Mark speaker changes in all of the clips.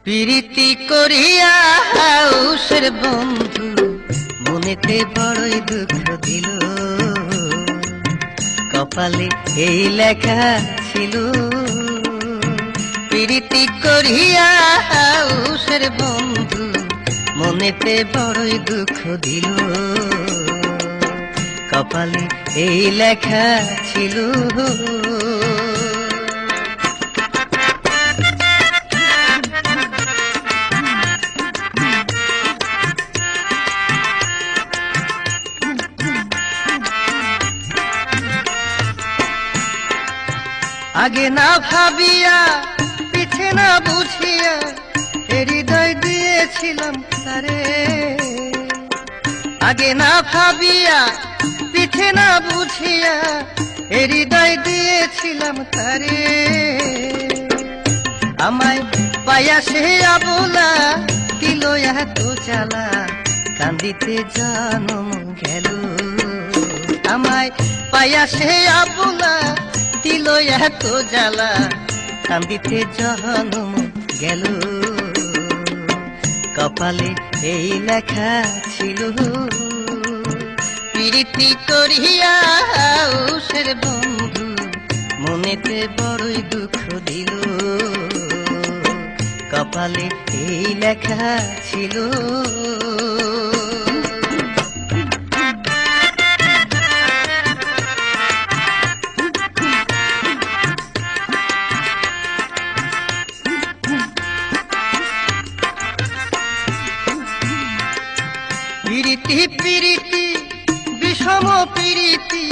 Speaker 1: প্রীতি করিয়া হাউসের বন্ধু মনেতে বড়ই দুঃখ দিল, কপালে এই লেখা ছিল। প্রীতি করিয়া হাউসের বন্ধু মনেতে বড়ই দুঃখ দিল, কপালে এই লেখা ছিল। আগে না ভাবিয়া পিছে না বুঝিয়া হৃদয় দিয়েছিলাম তারে, আগে না ভাবিয়া পিছে না বুঝিয়া হৃদয় দিয়েছিলাম তারে। আমায় পায়া সে আবলা দিল এত জ্বালা, কান্দিতে জনম গেল। আমায় পায়া সে আবলা দিল এত জ্বালা, কান্দিতে জনম গেল, কপালে এই লেখা ছিল। প্রীতি করিয়া হাউসের বন্ধু মনেতে বড়ই দুঃখ দিল, কপালে এই লেখা ছিল। প্রীতি প্রীতি বিষম প্রীতি,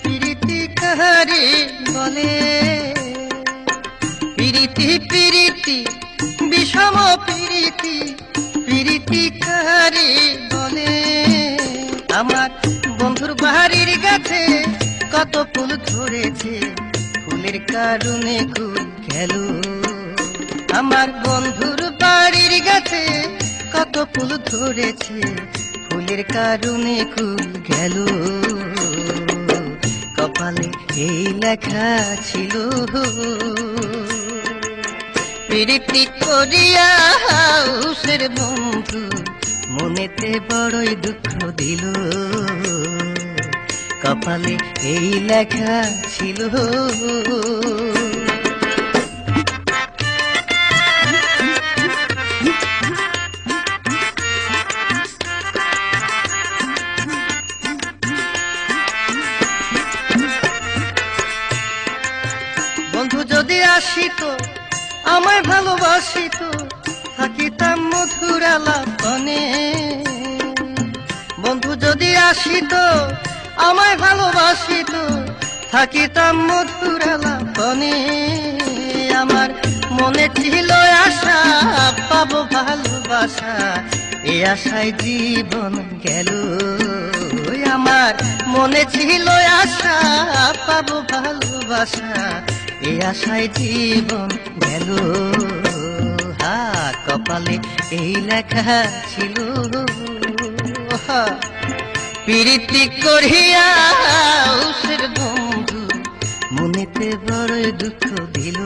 Speaker 1: প্রীতি কাহারে বলে। প্রীতি প্রীতি বিষম প্রীতি, প্রীতি কাহারে বলে। আমার বন্ধুর বাড়ির গাছে কত ফুল ধরেছে, ফুলের কারণে কুল গেল। আমার বন্ধুর বাড়ির গাছে কত ফুল ধরেছে, ফুলের কারণে কুল গেল, কপালে এই লেখা ছিল। প্রীতি করিয়া হাউসের বন্ধু মনেতে বড়ই দুঃখ দিল, কপালে এই লেখা ছিল। বন্ধু যদি আসিত আমায় ভালোবাসিত, থাকিতাম মধুর আলাপনে। বন্ধু যদি আসিত আমায় ভালোবাসিত, থাকিতাম মধুর আলাপনে। আমার মনে ছিল আশা পাবো ভালোবাসা, এ আশায় জীবন গেল। আমার মনে ছিল আশা পাবো ভালোবাসা, এ আশায় জীবন গেল। কপালে এই লেখা ছিল। প্রীতি করিয়া হাউসের বন্ধু মনেতে বড় দুঃখ দিল।